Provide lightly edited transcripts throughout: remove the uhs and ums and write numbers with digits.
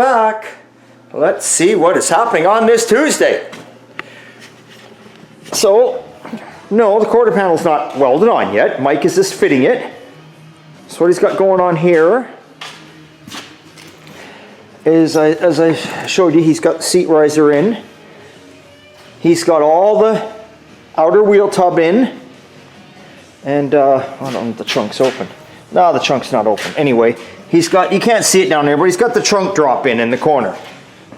back. Let's see what is happening on this Tuesday. So, no, the quarter panel's not welded on yet. Mike is just fitting it. So what he's got going on here is, as I showed you, he's got the seat riser in. He's got all the outer wheel tub in. And, I don't know if the trunk's open. No, the trunk's not open. Anyway, he's got, you can't see it down there, but he's got the trunk drop in the corner.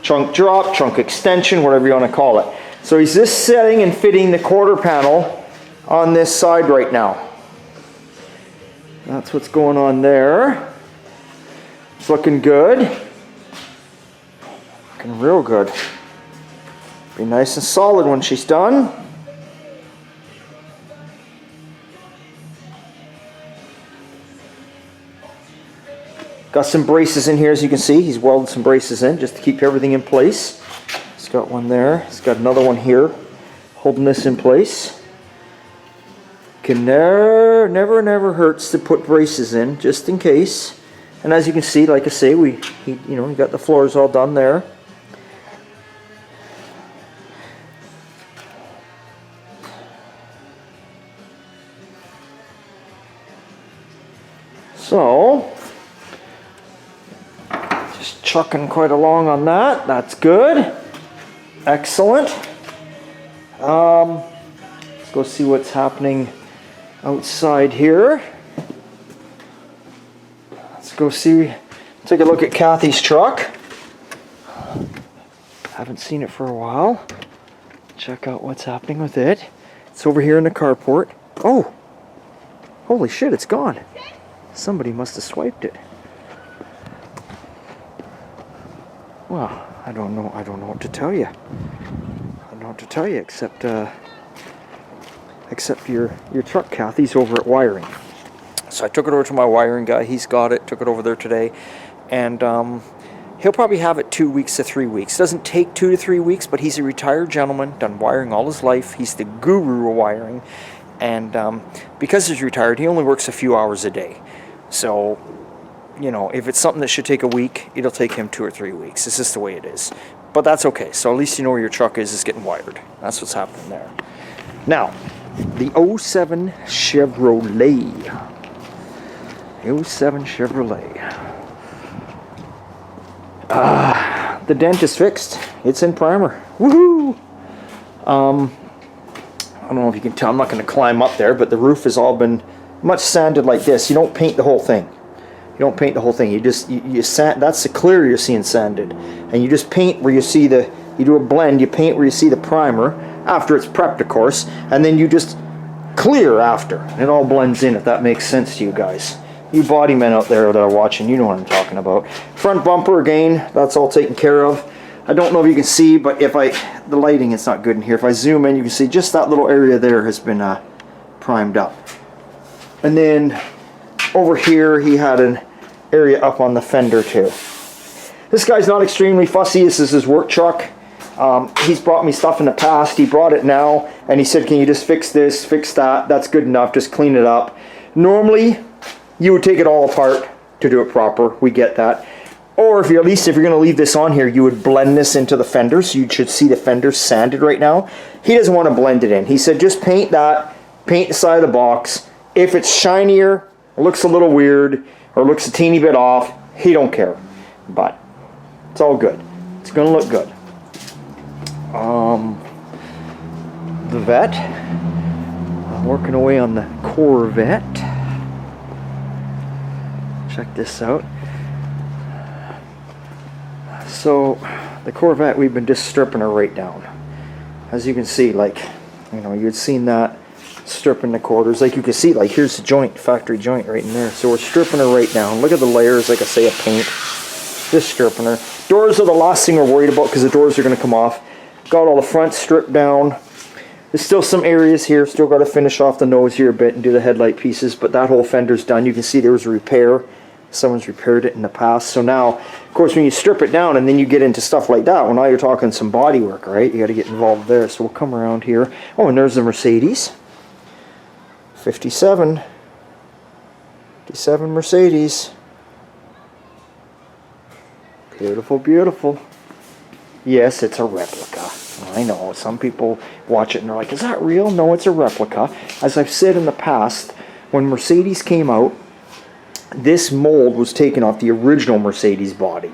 Trunk drop, trunk extension, whatever you want to call it. So he's just setting and fitting the quarter panel on this side right now. That's what's going on there. It's looking good. Looking real good. Be nice and solid when she's done. Got some braces in here, as you can see. He's welded some braces in just to keep everything in place. He's got one there. He's got another one here holding this in place. Can never hurts to put braces in just in case. And as you can see, like I say, we got the floors all done there. So just chucking quite along on that. That's good. Excellent. Let's go see what's happening outside here. Let's go take a look at Kathy's truck. Haven't seen it for a while. Check out what's happening with it. It's over here in the carport. Oh, holy shit, it's gone. Somebody must have swiped it. Well, I don't know what to tell you. I don't know what to tell you except your truck, Kathy's over at wiring. So I took it over to my wiring guy. He's got it. Took it over there today, and he'll probably have it 2 weeks to 3 weeks. Doesn't take 2 to 3 weeks, but he's a retired gentleman, done wiring all his life. He's the guru of wiring, and because he's retired, he only works a few hours a day. So, you know, if it's something that should take a week, it'll take him 2 or 3 weeks. It's just the way it is. But that's okay. So at least you know where your truck is getting wired. That's what's happening there. Now, the 07 Chevrolet. 07 Chevrolet. The dent is fixed. It's in primer. Woohoo! I don't know if you can tell. I'm not going to climb up there, but the roof has all been much sanded like this. You don't paint the whole thing. You don't paint the whole thing. You sand. That's the clear you're seeing sanded, and you just paint where you see you do a blend. You paint where you see the primer after it's prepped, of course, and then you just clear after. It all blends in, if that makes sense to you guys. You body men out there that are watching, you know what I'm talking about. Front bumper, again, that's all taken care of. I don't know if you can see, but the lighting, it's not good in here. If I zoom in, you can see just that little area there has been primed up. And then over here, he had an area up on the fender too. This guy's not extremely fussy. This is his work truck. He's brought me stuff in the past. He brought it now, and he said, can you just fix this, fix that? That's good enough. Just clean it up. Normally, you would take it all apart to do it proper. We get that. Or if you're going to leave this on here, you would blend this into the fender. So you should see the fender sanded right now. He doesn't want to blend it in. He said, just paint that, paint the side of the box. If it's shinier, looks a little weird, or looks a teeny bit off, he don't care. But it's all good. It's going to look good. The Vette. I'm working away on the Corvette. Check this out. So the Corvette, we've been just stripping her right down. As you can see, like, you know, you'd seen that, stripping the quarters. Like you can see, like, here's the joint, factory joint right in there. So we're stripping her right down. Look at the layers, like I say, of paint. Just stripping her. Doors are the last thing we're worried about because the doors are going to come off. Got all the front stripped down. There's still some areas here. Still got to finish off the nose here a bit and do the headlight pieces. But that whole fender's done. You can see there was a repair. Someone's repaired it in the past. So now, of course, when you strip it down and then you get into stuff like that, well, now you're talking some body work, right? You got to get involved there. So we'll come around here. Oh, and there's the Mercedes. 57 Mercedes. Beautiful, beautiful. Yes, it's a replica. I know, some people watch it and they're like, is that real? No, it's a replica. As I've said in the past, when Mercedes came out, this mold was taken off the original Mercedes body.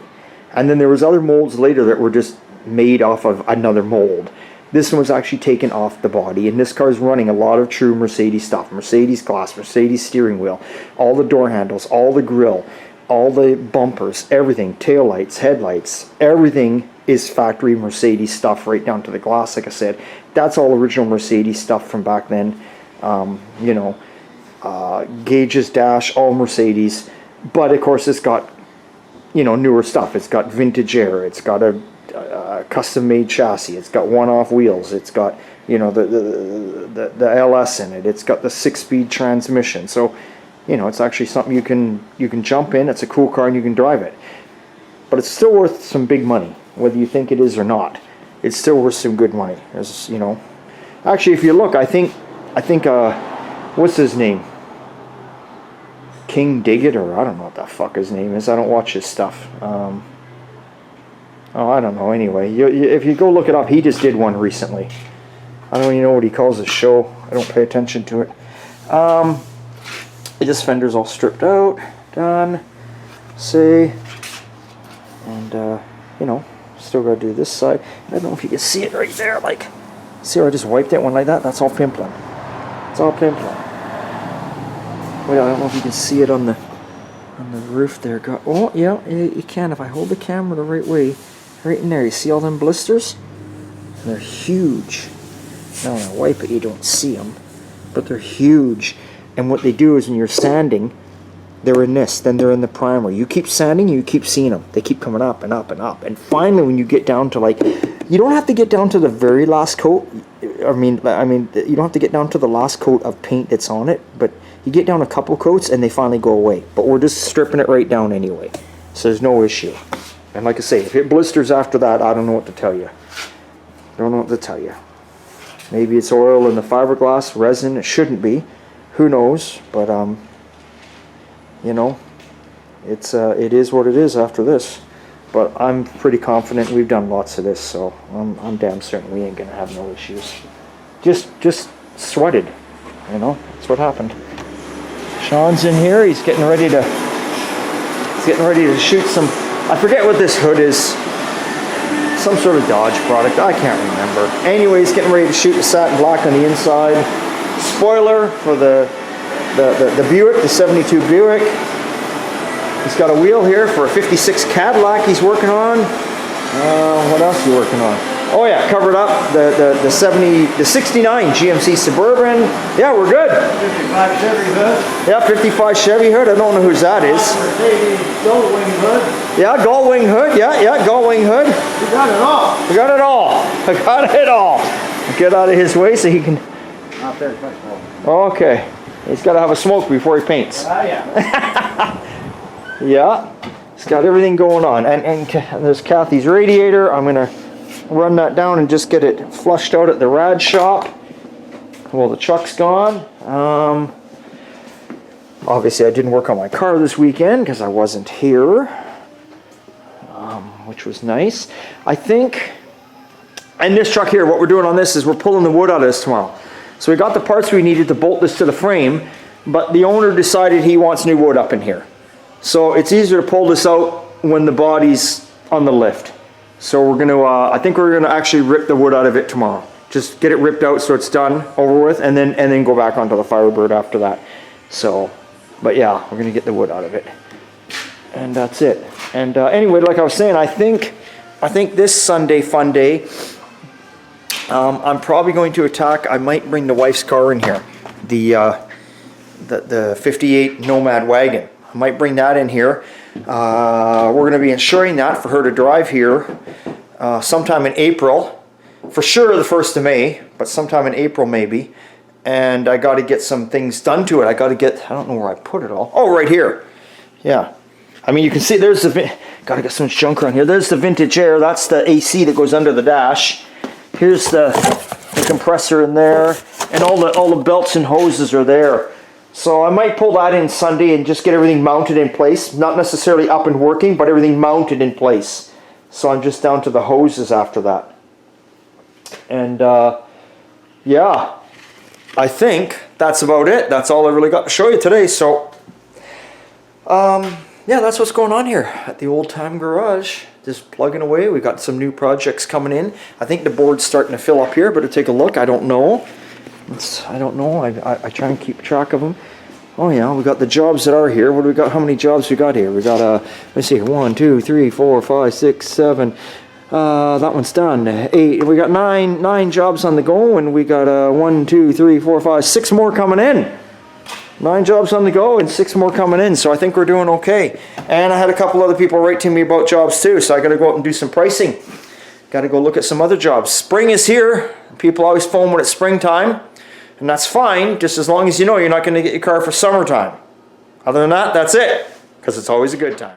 And then there was other molds later that were just made off of another mold. This one was actually taken off the body, and this car is running a lot of true Mercedes stuff. Mercedes glass, Mercedes steering wheel, all the door handles, all the grille, all the bumpers, everything, taillights, headlights, everything is factory Mercedes stuff right down to the glass. Like I said, that's all original Mercedes stuff from back then. You know, gauges, dash, all Mercedes. But of course it's got, you know, newer stuff. It's got vintage air, it's got a custom made chassis, it's got one-off wheels, it's got, you know, the LS in it, it's got the 6-speed transmission. So, you know, it's actually something you can jump in. It's a cool car and you can drive it. But it's still worth some big money, whether you think it is or not. It's still worth some good money. There's, you know, actually, if you look, I think what's his name? King Diggit, or I don't know what the fuck his name is. I don't watch his stuff. Oh, I don't know. Anyway, if you go look it up, he just did one recently. I don't even know what he calls his show. I don't pay attention to it. This fender's all stripped out, done. See, and you know, still got to do this side. I don't know if you can see it right there. Like, see where I just wiped that one like that? That's all pimpling. It's all pimpling. Wait, I don't know if you can see it on the roof there. Oh yeah, you can if I hold the camera the right way. Right in there, you see all them blisters? They're huge. Now when I wipe it, you don't see them, but they're huge. And what they do is when you're sanding, they're in this, then they're in the primer. You keep sanding, you keep seeing them. They keep coming up and up and up. And finally, when you get down to, like, you don't have to get down to the very last coat. I mean, you don't have to get down to the last coat of paint that's on it, but you get down a couple coats and they finally go away. But we're just stripping it right down anyway, so there's no issue. And like I say, if it blisters after that, I don't know what to tell you. I don't know what to tell you. Maybe it's oil in the fiberglass, resin. It shouldn't be. Who knows? But you know, it is what it is after this. But I'm pretty confident. We've done lots of this, so I'm damn certain we ain't gonna have no issues. Just sweated, you know. That's what happened. Sean's in here. He's getting ready to shoot some. I forget what this hood is. Some sort of Dodge product. I can't remember. Anyway, he's getting ready to shoot the satin black on the inside. Spoiler for the Buick, the 72 Buick. He's got a wheel here for a 56 Cadillac he's working on. What else are you working on? Oh yeah, covered up the 69 GMC Suburban. Yeah, we're good. 55 Chevy hood. Yeah, 55 Chevy hood. I don't know whose that is. Mercedes Goldwing hood. Yeah, Goldwing hood. Yeah, Goldwing hood. We got it all. We got it all. I got it all. Get out of his way so he can. Not there, much Okay. He's got to have a smoke before he paints. Yeah. Yeah. He's got everything going on. And there's Kathy's radiator. I'm going to run that down and just get it flushed out at the rad shop. Well, the truck's gone. Obviously, I didn't work on my car this weekend because I wasn't here, which was nice. I think, and this truck here, what we're doing on this is we're pulling the wood out of this tomorrow. So we got the parts we needed to bolt this to the frame, but the owner decided he wants new wood up in here. So it's easier to pull this out when the body's on the lift. So we're going to, I think we're going to actually rip the wood out of it tomorrow. Just get it ripped out so it's done, over with, and then go back onto the Firebird after that. So, but yeah, we're going to get the wood out of it. And that's it. And anyway, like I was saying, I think this Sunday fun day, I'm probably going to attack. I might bring the wife's car in here, the 58 Nomad wagon. I might bring that in here. We're going to be insuring that for her to drive here sometime in April. For sure the 1st of May, but sometime in April maybe. And I got to get some things done to it. I don't know where I put it all. Oh, right here. Yeah. I mean, you can see there's got to get so much junk around here. There's the vintage air. That's the AC that goes under the dash. Here's the compressor in there. And all the belts and hoses are there. So I might pull that in Sunday and just get everything mounted in place. Not necessarily up and working, but everything mounted in place. So I'm just down to the hoses after that. And yeah, I think that's about it. That's all I really got to show you today. So yeah, that's what's going on here at the Old Time Garage. Just plugging away. We got some new projects coming in. I think the board's starting to fill up here. Better take a look. I don't know. I don't know. I try and keep track of them. Oh yeah, we got the jobs that are here. What do we got? How many jobs we got here? We got let's see, 1, 2, 3, 4, 5, 6, 7. That one's done. 8. We got nine jobs on the go, and we got 1, 2, 3, 4, 5, 6 more coming in. 9 jobs on the go and 6 more coming in, so I think we're doing okay. And I had a couple other people write to me about jobs too, so I got to go out and do some pricing. Got to go look at some other jobs. Spring is here. People always phone when it's springtime, and that's fine, just as long as you know you're not going to get your car for summertime. Other than that, that's it, because it's always a good time.